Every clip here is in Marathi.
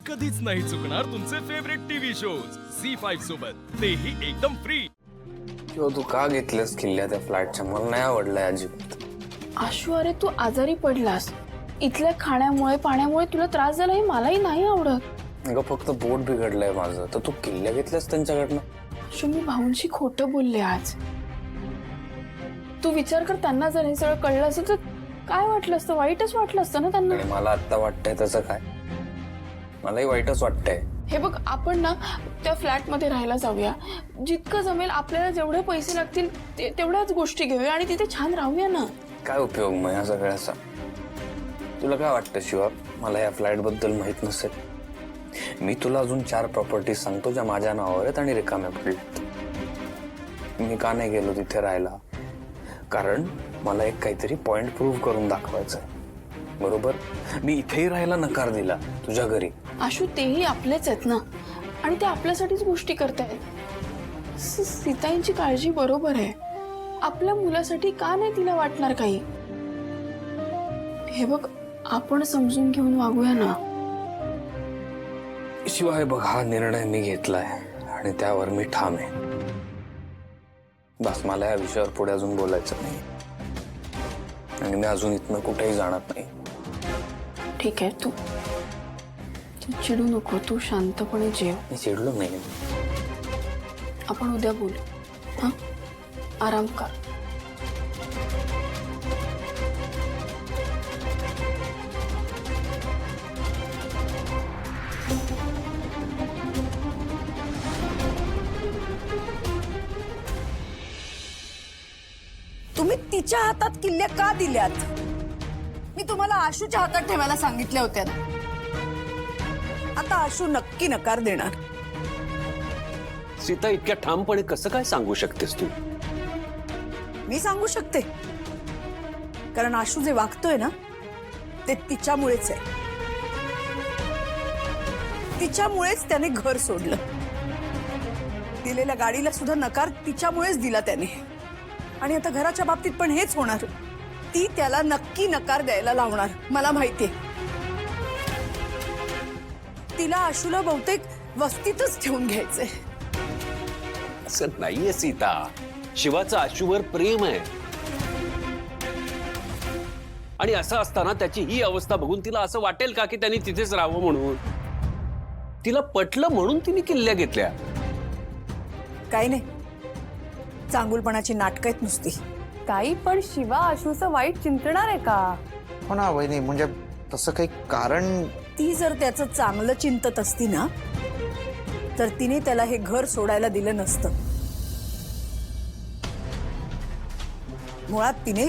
कधीच नाही चुकणार तुमचे फेवरेट टीव्ही शोज झी5 सोबत, तेही एकदम फ्री। किंवा तू का घेतलंस किल्ल्या त्या फ्लॅटच्या? मला नाही आवडलंय अजिबात। आशू, अरे तू आजारी पडलास, इथल्या खाण्यामुळे पाण्यामुळे तुला त्रास झाला हे मलाही नाही आवडत। अगं फक्त पोट बिघडलंय माझं, तर तू किल्ल्या घेतल्यास त्यांच्याकडनं? आशू, मी भाऊंशी खोटं बोलले आज। तू विचार कर, त्यांना जर हे सगळं कळलं असतं तर काय वाटलं असतं? वाईटच वाटलं असतं ना त्यांना। आणि मला आता वाटतंय तसं काय? मलाही वाईटच वाटतंय। हे बघ, आपण ना त्या फ्लॅट मध्ये राहायला जाऊया, जितकं जमेल आपल्याला जेवढे पैसे लागतील तेवढ्याच गोष्टी घेऊया आणि तिथे छान राहूया ना। काय उपयोग मग या सगळ्याचा? तुला काय वाटतं शिवा, मला या फ्लॅट बद्दल माहित नसेल? मी तुला अजून 4 प्रॉपर्टी सांगतो ज्या माझ्या नावावर आहेत आणि रिकाम्या पडल्यात। मी का नाही गेलो तिथे राहायला? कारण मला एक काहीतरी पॉइंट प्रूव्ह करून दाखवायचं आहे, बरोबर? मी इथेही राहायला नकार दिला तुझ्या घरी। आशू, तेही आपलेच आहेत ना, आणि ते आपल्यासाठीच गोष्टी करतायत। सीताईंची काळजी बरोबर आहे, आपल्या मुलासाठी का नाही तिला वाटणार काही? हे बघ, आपण समजून घेऊन वागूया ना। शिवाय बघ, हा निर्णय मी घेतलाय आणि त्यावर मी ठाम आहे। बस मला या विषयावर पुढे अजून बोलायचं नाही आणि मी अजून इथनं कुठेही जाणार नाही। ठीक आहे, तू चिडू नको, तू शांतपणे जेव। मी चिडलो नाही। आपण उद्या बोलू, हा? आराम कर। तुम्ही तिच्या हातात किल्ल्या का दिल्यात? मी तुम्हाला आशूच्या हातात ठेवायला सांगितल्या होत्या ना। आता आशू नक्की नकार देणार। सीता, इतक्या ठामपणे कसं काय सांगू शकतेस तू? मी सांगू शकते, कारण आशू जे वागतोय ना ते तिच्यामुळेच आहे। तिच्यामुळेच त्याने घर सोडलं, दिलेल्या गाडीला सुद्धा नकार तिच्यामुळेच दिला त्याने, आणि आता घराच्या बाबतीत पण हेच होणार। ती त्याला नक्की नकार द्यायला लावणार, मला माहितीये। तिला आशूला बहुतेक वस्तीतच ठेवून घ्यायचंय। असं नाहीये सीता, शिवाचं आशूवर प्रेम आहे, आणि असं असताना त्याची ही अवस्था बघून तिला असं वाटेल का की त्यांनी तिथेच राहावं म्हणून? तिला पटलं म्हणून तिने किल्ल्या घेतल्या। काही नाही, चांगुलपणाची नाटकं आहेत नुसती। ताई, पण शिवा आशूचं वाईट चिंतणार आहे का? हो ना वहिनी, म्हणजे तसं काही कारण? ती जर त्याचं चांगलं चिंतत असती ना तर तिने त्याला हे घर सोडायला दिलं नसतं। मुळात तिने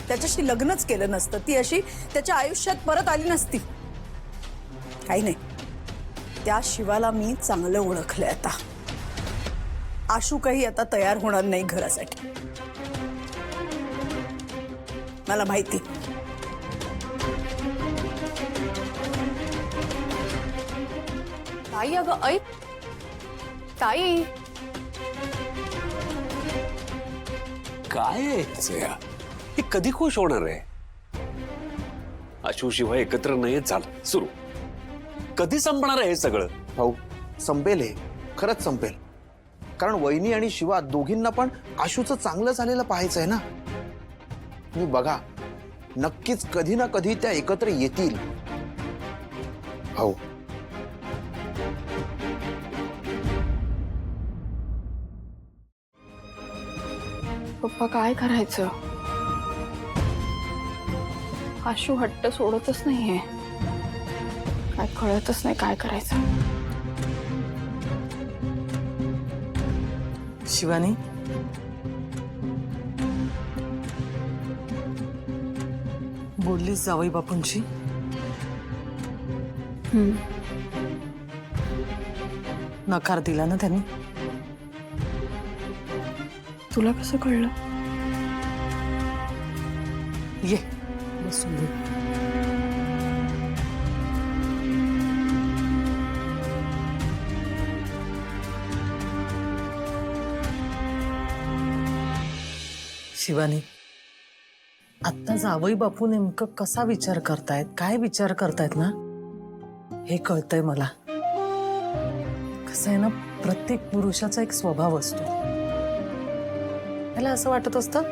त्याच्याशी लग्नच केलं नसतं, ती अशी त्याच्या आयुष्यात परत आली नसती। काही नाही, त्या शिवाला मी चांगलं ओळखलंय आता। आशू काही आता तयार होणार नाही घरासाठी, मला माहिती। ताई, अगं ऐक ताई। काय आहे याचं या? हे कधी खुश होणार आहे? आशू शिवाय एकत्र नाही झालं सुरू, कधी संपणार आहे हे सगळं? भाऊ, संपेल हे, खरंच संपेल। कारण वहिनी आणि शिवा दोघींना पण आशूचं चांगलं झालेलं पाहायचंय ना। तुम्ही बघा, नक्कीच कधी ना कधी त्या एकत्र येतील। भाऊ, पप्पा, काय करायचं? आशू हट्ट सोडतच नाहीये, काय कळतच नाही काय करायचं। शिवानी, बोललीस जावई बापूंची? नकार दिला ना त्यांनी? तुला कसं कळलं? ये बसून घे। शिवानी, आता जावई बापू नेमकं कसा विचार करतायत, काय विचार करतायत ना, हे कळतंय मला. कसं आहे ना, प्रत्येक पुरुषाचा एक स्वभाव असतो. त्याला असं वाटत असतं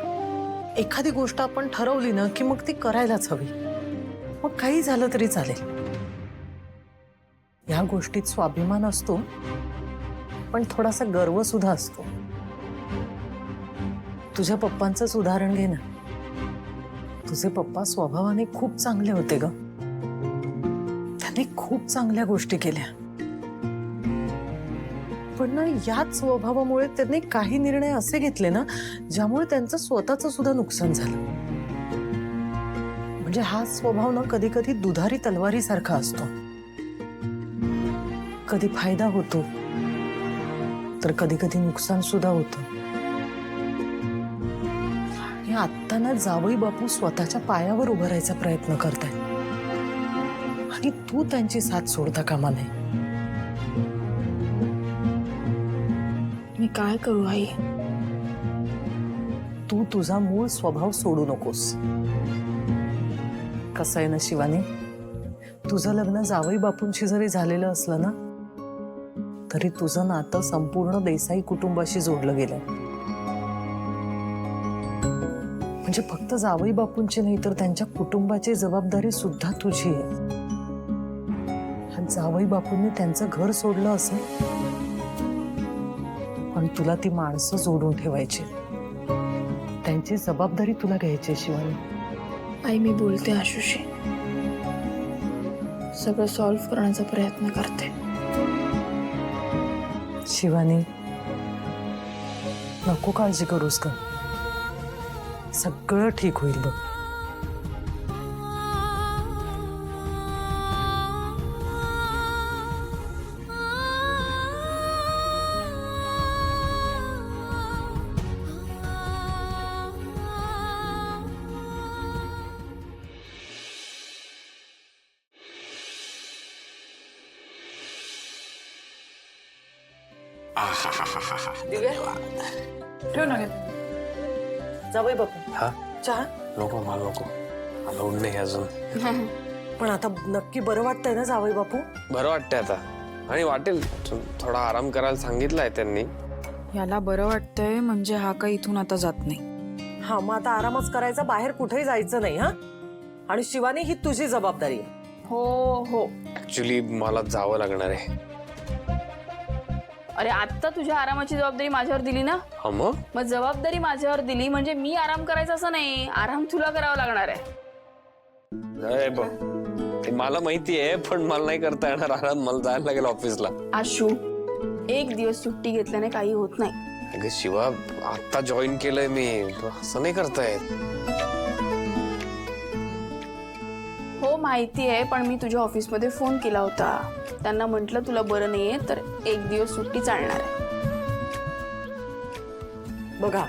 एखादी गोष्ट आपण ठरवली ना की मग ती करायलाच हवी. मग काही झालं तरी चालेल. या गोष्टीत स्वाभिमान असतो, पण थोडासा गर्व सुद्धा असतो. तुझ्या पप्पांचंच उदाहरण घे ना. तुझे पप्पा स्वभावाने खूप चांगले होते ग. त्यांनी खूप चांगल्या गोष्टी केल्या, पण ना याच स्वभावामुळे त्यांनी काही निर्णय असे घेतले ना ज्यामुळे त्यांचं स्वतःचं सुद्धा नुकसान झालं. म्हणजे हा स्वभाव ना कधी कधी दुधारी तलवारी सारखा असतो. कधी फायदा होतो तर कधी कधी नुकसान सुद्धा होतं. आणि आता ना जावई बापू स्वतःच्या पायावर उभं राहायचा प्रयत्न करतायत आणि तू त्यांची साथ सोडता कामा नये. मी काय करू आई? तू तुझा मूळ स्वभाव सोडू नकोस. कसं आहे ना शिवानी, तुझं लग्न जावई बापूंशी जरी झालेलं असलं ना तरी तुझं नातं संपूर्ण देसाई कुटुंबाशी जोडलं गेलं. म्हणजे फक्त जावई बापूंची नाही तर त्यांच्या कुटुंबाची जबाबदारी सुद्धा तुझी आहे. जावई बापूंनी त्यांचं घर सोडलं असेल, पण तुला ती माणसं जोडून ठेवायची. त्यांची जबाबदारी तुला घ्यायची शिवानी. आई मी बोलते आशुशी, सगळं सॉल्व्ह करण्याचा प्रयत्न करते. शिवानी नको काळजी करूस का. सगळं ठीक होईल बघ. ठेव ना ग. जावई बापू हा चहा. नको, मला नको. अलाउड नाही अजून. पण आता नक्की बरं वाटतंय ना जावई बापू? बरं वाटतंय आता, आणि वाटेल. थोडा आराम करायला सांगितलंय त्यांनी. याला बरं वाटतंय म्हणजे हा काही इथून आता जात नाही. हा मग आता आरामच करायचा, बाहेर कुठेही जायचं नाही. हा, आणि शिवानी ही तुझी जबाबदारी आहे. हो हो. ऍक्च्युली मला जावं लागणार आहे. अरे आता तुझ्या आरामाची जबाबदारी माझ्यावर दिली ना, हा मग मग जबाबदारी माझ्यावर दिली म्हणजे मी आराम करायचा असं नाही, आराम तुला करावा लागणार आहे. अरे बघ, ते मला माहिती आहे, पण मला नाही करता येणार आराम. मला जायला लागेल ऑफिसला. आशू, एक दिवस सुट्टी घेतल्याने काही होत नाही. अगं शिवा, आता जॉईन केलंय मी, असं नाही करतायत. हो माहिती आहे, पण मी तुझ्या ऑफिसमध्ये फोन केला होता. त्यांना म्हटलं तुला बरं नाहीये तर एक दिवस सुट्टी चालणार आहे. बघा,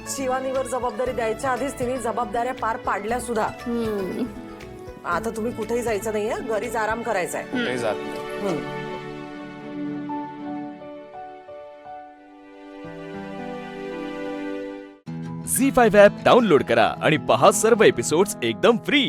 शिवानीवर जबाबदारी द्यायच्या आधीच तिने जबाबदाऱ्या पार पाडल्या सुद्धा. आता तुम्ही कुठेही जायचं नाहीये, घरीच आराम करायचा आहे. कुठे जात. झी 5 ॲप डाउनलोड करा आणि पहा सर्व एपिसोड्स एकदम फ्री.